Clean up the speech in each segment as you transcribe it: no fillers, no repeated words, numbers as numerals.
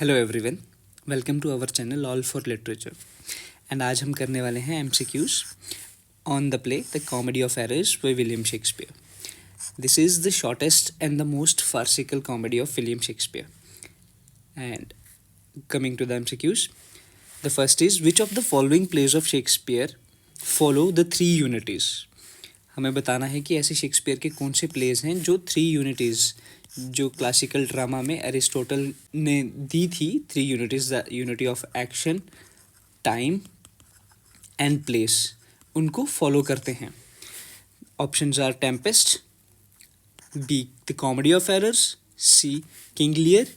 Hello everyone, welcome to our channel all for literature. And आज हम करने वाले हैं MCQs on the play the comedy of errors by William Shakespeare. This is the shortest and the most farcical comedy of William Shakespeare. And coming to the MCQs, the first is which of the following plays of Shakespeare follow the three unities. हमें बताना है कि ऐसे Shakespeare के कौन से plays हैं जो थ्री यूनिटीज़ जो क्लासिकल ड्रामा में अरिस्टोटल ने दी थी, three unities, the unity of action, time and place, उनको फॉलो करते हैं। Options are Tempest, B the comedy of errors, C King Lear,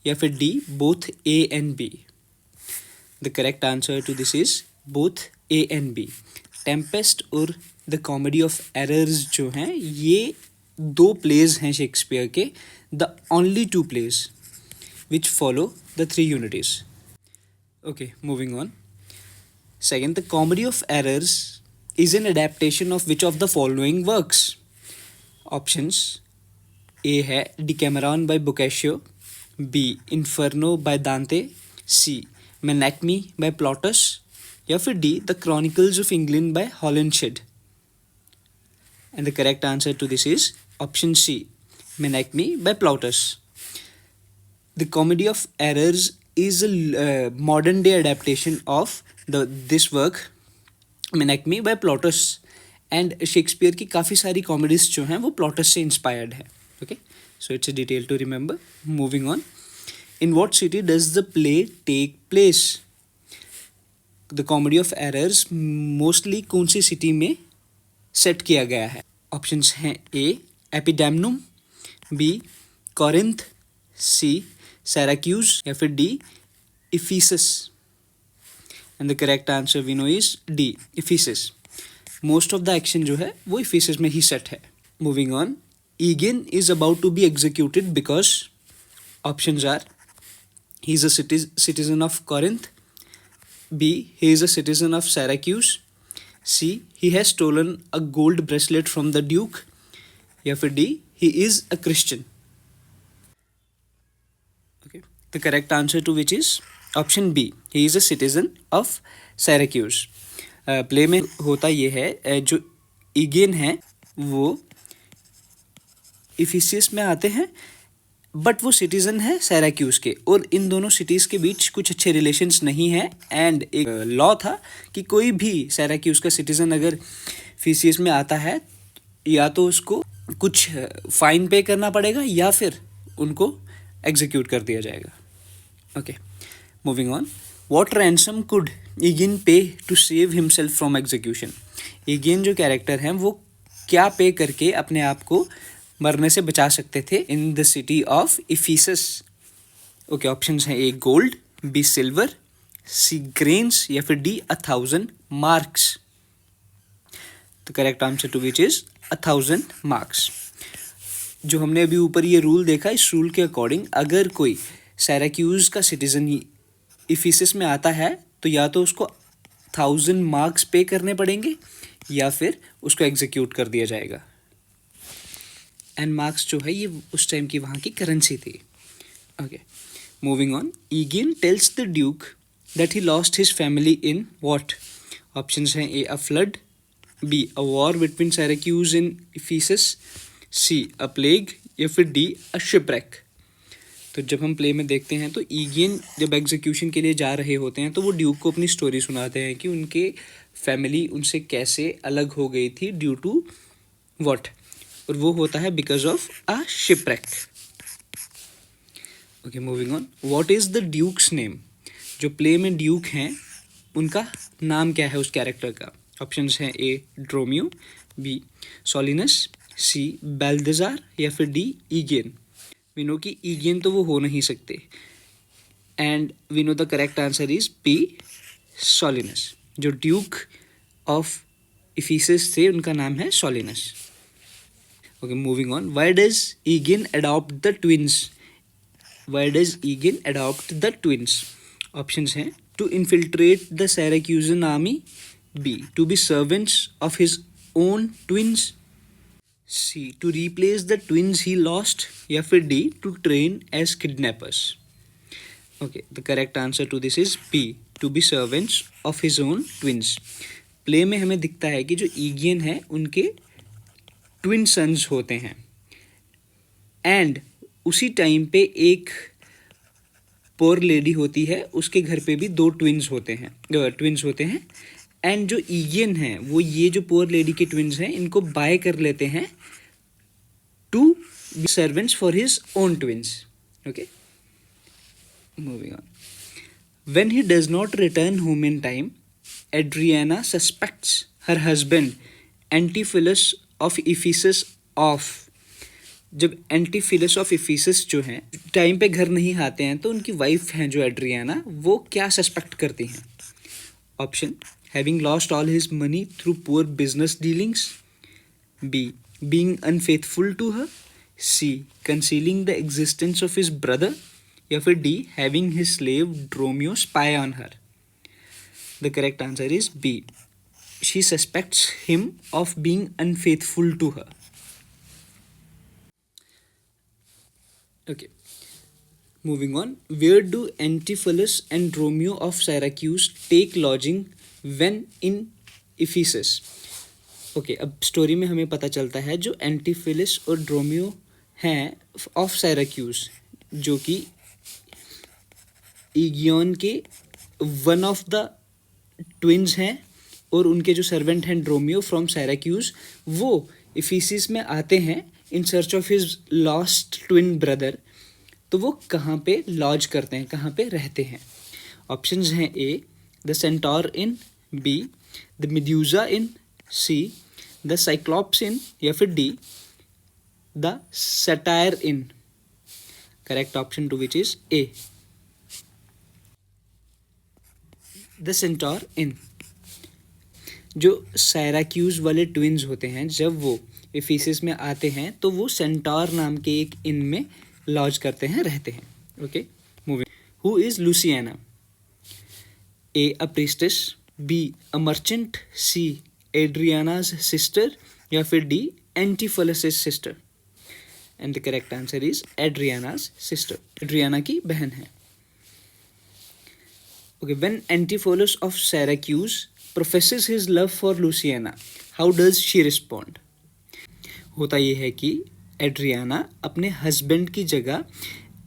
या फिर D both A and B. The correct answer to this is both A and B. Tempest और the comedy of errors जो हैं ये दो plays हैं Shakespeare के, the only two plays which follow the three unities. Okay, moving on. Second, the comedy of errors is an adaptation of which of the following works. Options A है Decameron by Boccaccio, B Inferno by Dante, C Menaechmi by Plautus, या फिर D the chronicles of England by Holinshed. And the correct answer to this is option C, Menachmi by Plautus. The Comedy of Errors is a modern day adaptation of this work, Menachmi by Plautus. And Shakespeare की काफ़ी सारी comedies जो हैं वो Plautus से inspired है. Okay, so it's a detail to remember. Moving on. In what city does the play take place? The Comedy of Errors mostly कौन सी city में सेट किया गया है? ऑप्शंस हैं ए एपिडेमनुम, बी कॉरिंथ, सी सैराक्यूज, या फिर D Ephesus. And the correct answer we know is D Ephesus. Most of the action जो है वो इफिसस में ही सेट है. Moving on, Egeon is about to be executed because options are he is a citizen of Corinth, B he is a citizen of Syracuse, C, he has stolen a gold bracelet from the Duke, या फिर D, he is a Christian. Okay, the correct answer to which is option B, he is a citizen of Syracuse. Play में होता ये है, जो ईगेन है वो Ephesians में आते हैं, बट वो सिटीज़न है सैराक्यूज के, और इन दोनों सिटीज़ के बीच कुछ अच्छे रिलेशंस नहीं हैं. एंड एक लॉ था कि कोई भी सैराक्यूज का सिटीज़न अगर फिसियस में आता है या तो उसको कुछ फाइन पे करना पड़ेगा या फिर उनको एग्जीक्यूट कर दिया जाएगा. Okay, moving on. What ransom could Egeon pay to save himself from execution. Egeon जो कैरेक्टर हैं वो क्या पे करके अपने आप को मरने से बचा सकते थे in the city of Ephesus? Okay, options हैं A gold, B silver, C grains, या फिर D 1000 marks. The correct answer to which is 1000 marks. जो हमने अभी ऊपर ये रूल देखा, इस रूल के अकॉर्डिंग अगर कोई सैराक्यूज का सिटीजन ही इफिसस में आता है तो या तो उसको 1000 मार्क्स पे करने पड़ेंगे या फिर उसको एग्जीक्यूट कर दिया जाएगा. एंड मार्क्स जो है ये उस टाइम की वहाँ की करेंसी थी. Okay, moving on. Egeon tells the duke that he lost his family in what. Options हैं A a flood, B a war between Syracuse and Ephesus, C a plague, या फिर डी अ shipwreck. तो जब हम play में देखते हैं तो ईगन जब एग्जीक्यूशन के लिए जा रहे होते हैं तो वो ड्यूक को अपनी स्टोरी सुनाते हैं कि उनके फैमिली उनसे कैसे अलग हो गई थी ड्यू टू व्हाट, और वो होता है because of a shipwreck. Okay, moving on. What is the duke's name. जो प्ले में ड्यूक हैं उनका नाम क्या है उस कैरेक्टर का? ऑप्शंस हैं ए ड्रोमियो, बी सोलिनस, सी बेल्देजार, या फिर डी ईगन. वी नो कि ईगन तो वो हो नहीं सकते, and we know the correct answer is B Solinus. जो ड्यूक ऑफ इफिसस थे उनका नाम है सोलिनस. Okay, moving on. Why does Egan adopt the twins? Why does Egan adopt the twins? Options हैं to infiltrate the Syracusan army, B to be servants of his own twins, C to replace the twins he lost, या फिर D to train as kidnappers. Okay, the correct answer to this is B, to be servants of his own twins. Play में हमें दिखता है कि जो ईगियन है उनके ट्विन सन्स होते हैं, एंड उसी टाइम पे एक पोर लेडी होती है, उसके घर पे भी दो ट्विंस होते हैं। एंड जो ईगियन है वो ये जो पोर लेडी के ट्विंस हैं इनको बाय कर लेते हैं to be servants for his own twins. Okay, moving on. When he does not return home in time, Adriana suspects her husband Antiphilus of Ephesus of, जब एंटीफिलस ऑफ इफिसस जो हैं time पे घर नहीं आते हैं तो उनकी वाइफ हैं जो एड्रियाना, वो क्या सस्पेक्ट करती हैं? Option, having lost all his money through poor business dealings, B, being unfaithful to her, C, concealing the existence of his brother, या फिर D, having his slave Dromio spy on her. The correct answer is B, she suspects him of being unfaithful to her. Okay, moving on. Where do Antipholus and Dromio of Syracuse take lodging when in Ephesus? Okay, अब story में हमें पता चलता है जो एंटीफिलस और ड्रोमियो हैं of साइराक्यूज, जो कि ईगियन के वन ऑफ द ट्विंस हैं, और उनके जो सर्वेंट हैं ड्रोमियो फ्रॉम साइराक्यूज, वो इफिसिस में आते हैं in search of his lost twin brother. तो वो कहाँ पे लॉज करते हैं, कहाँ पे रहते हैं? ऑप्शंस हैं A, the Centaur inn, B, the Medusa inn, C, the Cyclops inn, या फिर D, the Satyr inn. Correct option to which is A, the Centaur inn. जो साइराक्यूज वाले ट्विंस होते हैं, जब वो इफिसिस में आते हैं तो वो सेंटोर नाम के एक इन में लॉज करते हैं, रहते हैं। Okay, moving. Who is Luciana? A, a priestess, B, a merchant, C, Adriana's sister, या फिर D, Antipholus sister. And the correct answer is Adriana's sister, Adriana की बहन है। Okay, when Antipholus of Syracuse professes his love for Luciana, how does she respond? होता ये है कि Adriana अपने हस्बैंड की जगह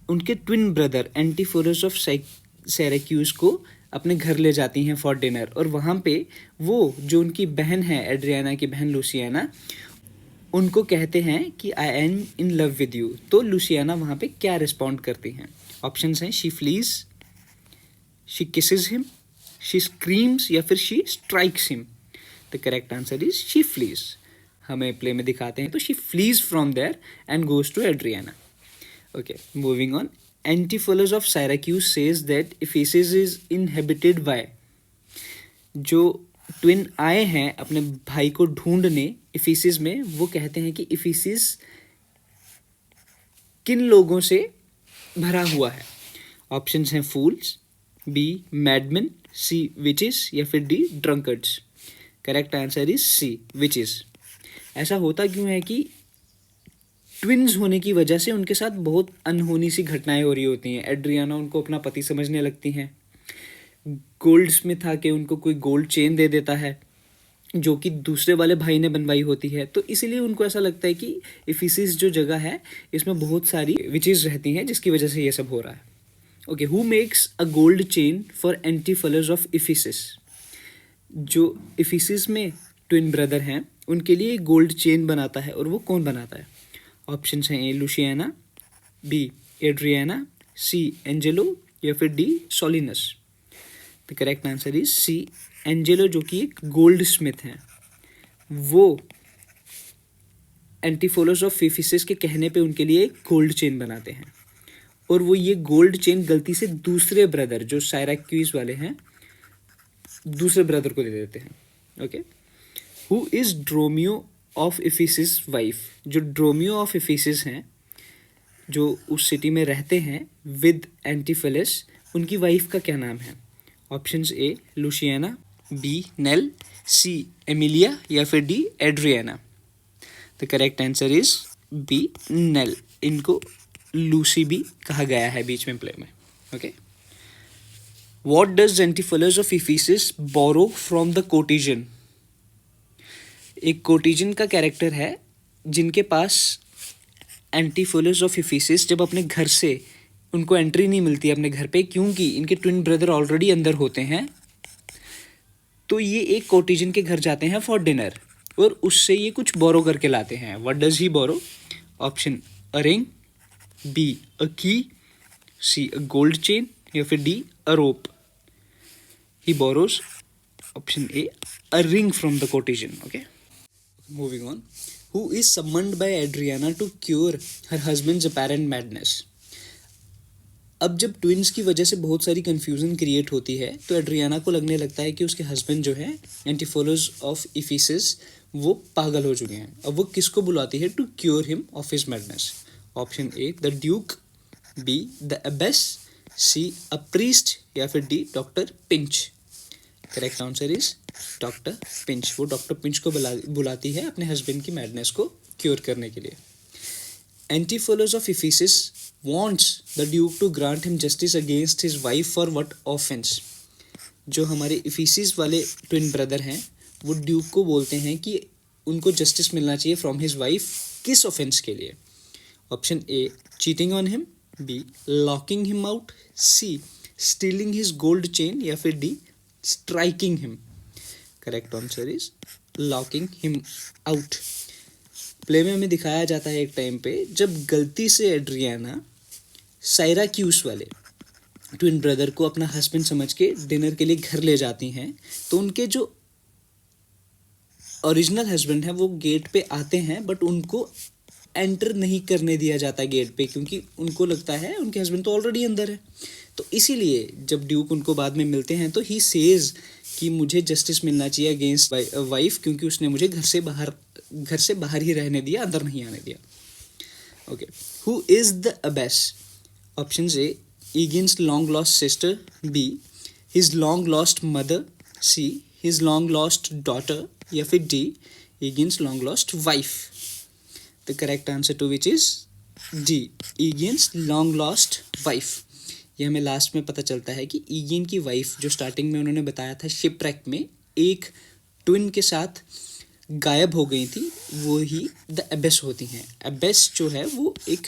उनके ट्विन ब्रदर एंटीफोरस ऑफ सिराक्यूज को अपने घर ले जाती हैं फॉर डिनर, और वहाँ पे वो जो उनकी बहन है, एड्रियाना की बहन लुसियाना, उनको कहते हैं कि I am in love with you. तो लुसियाना वहाँ पे क्या रिस्पॉन्ड करती हैं? ऑप्शंस हैं, she flees, she kisses him, she screams, या फिर she strikes him. The correct answer is she flees. हमें प्ले में दिखाते हैं तो she flees from there and goes to Adriana. Okay, moving on. Antipholus of Syracuse says that Ephesus is inhabited by, जो twin आए हैं अपने भाई को ढूंढने इफिसिस में, वो कहते हैं कि इफिसिस किन लोगों से भरा हुआ है? ऑप्शंस हैं, फूल्स, बी, मैडमेन, सी, विचेस, या फिर D, drunkards. Correct answer is C, witches. ऐसा होता क्यों है कि ट्विन्स होने की वजह से उनके साथ बहुत अनहोनी सी घटनाएं हो रही होती हैं। एड्रियाना उनको अपना पति समझने लगती हैं, गोल्ड स्मिथ आके उनको कोई गोल्ड चेन दे देता है जो कि दूसरे वाले भाई ने बनवाई होती है, तो इसीलिए उनको ऐसा लगता है कि इफिसिस जो जगह है इसमें बहुत सारी विचेस रहती हैं, जिसकी वजह से ये सब हो रहा है। Okay, who makes a gold chain for Antipholus of Ephesus? जो इफिसिस में ट्विन ब्रदर हैं उनके लिए गोल्ड चेन बनाता है, और वो कौन बनाता है? ऑप्शंस हैं, A, Luciana, B, Adriana, C, Angelo, या फिर D, Solinus. The correct answer is C, Angelo, जो कि एक गोल्ड स्मिथ हैं। वो एंटीफिलस ऑफ इफिसिस के कहने पे उनके लिए एक गोल्ड चेन बनाते हैं, और वो ये गोल्ड चेन गलती से दूसरे ब्रदर जो सिराक्यूज वाले हैं दूसरे ब्रदर को दे देते हैं। Okay, who is Dromio of Ephesus wife? जो ड्रोमियो ऑफ इफिसिस हैं, जो उस सिटी में रहते हैं विद एंटीफिलस, उनकी वाइफ का क्या नाम है? Options, A, Luciana, B, Nell, C, Emilia, या फिर D, Adriana. The correct answer is B, Nell. इनको लूसी भी कहा गया है बीच में प्ले में। ओके, What does Antipholus of Ephesus borrow from the Cotygian? एक कोटिजन का कैरेक्टर है जिनके पास एंटीफोलस ऑफ इफिसिस जब अपने घर से उनको एंट्री नहीं मिलती अपने घर पे, क्योंकि इनके ट्विन ब्रदर ऑलरेडी अंदर होते हैं, तो ये एक कोटिजन के घर जाते हैं फॉर डिनर और उससे ये कुछ बोरो करके लाते हैं. What does he borrow? Option a ring, B a key, C a gold chain या फिर D a rope. He borrows option A a ring from the courtesan. Okay, moving on. Who is summoned by Adriana to cure her husband's apparent madness? अब जब twins की वजह से बहुत सारी confusion create होती है तो एड्रियाना को लगने लगता है कि उसके हस्बैंड जो है एंटीफोलस ऑफ इफिसिस वो पागल हो चुके हैं. अब वो किसको बुलाती है to cure him of his madness? Option A the duke, B the abbess, C a priest या फिर D doctor Pinch. Correct answer is doctor Pinch. वो डॉक्टर पिंच को बुलाती है अपने हस्बैंड की मैडनेस को क्योर करने के लिए. Antipholus of Ephesus wants the duke to grant him justice against his wife for what offence? जो हमारे इफिसिस वाले ट्विन ब्रदर हैं वो ड्यूक को बोलते हैं कि उनको जस्टिस मिलना चाहिए फ्रॉम हिज वाइफ. किस ऑफेंस के लिए? Option A cheating on him, B locking him out, C stealing his gold chain या फिर D striking him. Correct answer is locking him out. Play में हमें दिखाया जाता है एक टाइम पे जब गलती से एड्रियाना साइराक्यूस वाले ट्विन ब्रदर को अपना हस्बैंड समझ के डिनर के लिए घर ले जाती हैं, तो उनके जो ओरिजिनल हस्बैंड है वो गेट पे आते हैं बट उनको एंटर नहीं करने दिया जाता गेट पे, क्योंकि उनको लगता है उनके हस्बैंड तो ऑलरेडी अंदर है. तो इसीलिए जब ड्यूक उनको बाद में मिलते हैं तो ही सेज कि मुझे जस्टिस मिलना चाहिए अगेंस्ट वाइफ, क्योंकि उसने मुझे घर से बाहर ही रहने दिया, अंदर नहीं आने दिया. Okay, who is the abbess? Option A Egeon's long lost sister, B his long lost mother, C his long lost daughter या फिर D Egeon's long lost wife. The correct answer to which is D Egeon's long lost wife. ये हमें last में पता चलता है कि eigen की वाइफ जो स्टार्टिंग में उन्होंने बताया था शिपरेक में एक ट्विन के साथ गायब हो गई थी, वो ही द एबेस होती हैं. एबेस जो है वो एक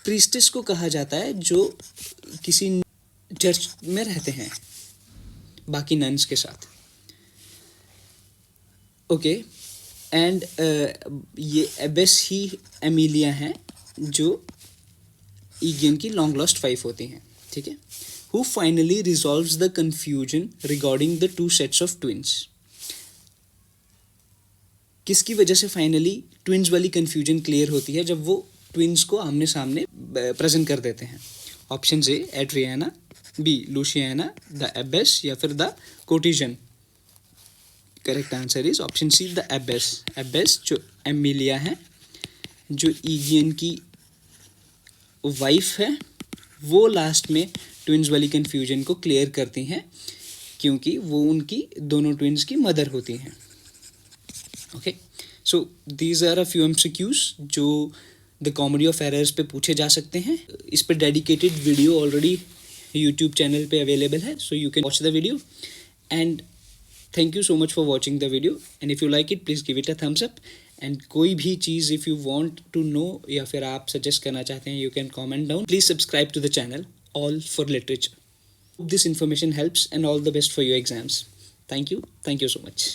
प्रीस्टेस को कहा जाता है जो किसी चर्च में रहते हैं बाकी नन्स के साथ. ओके, एंड ये एबेस ही एमिलिया हैं जो ईगियन की लॉन्ग लॉस्ट वाइफ होती हैं. ठीक है. Who finally resolves the confusion regarding the two sets of twins? किसकी वजह से फाइनली ट्विंस वाली कंफ्यूजन क्लियर होती है जब वो ट्विंस को आमने सामने प्रेजेंट कर देते हैं? Option A Adriana, B Luciana, the abbess या फिर the courtesan. Correct answer is option C the abbess. Abbess जो एमिलिया है जो ईगियन की वाइफ है वो लास्ट में ट्विंस वाली कंफ्यूजन को क्लियर करती हैं क्योंकि वो उनकी दोनों ट्विंस की मदर होती हैं. Okay, so these are a few MCQs जो द कॉमेडी ऑफ एरर्स पे पूछे जा सकते हैं. इस पर dedicated video already YouTube channel पे अवेलेबल है, so you can watch the video. And thank you so much for watching the video and if you like it please give it a thumbs up. And कोई भी चीज़ if you want to know या फिर आप suggest करना चाहते हैं you can comment down. Please subscribe to the channel all for literature. This information helps and all the best for your exams. Thank you so much.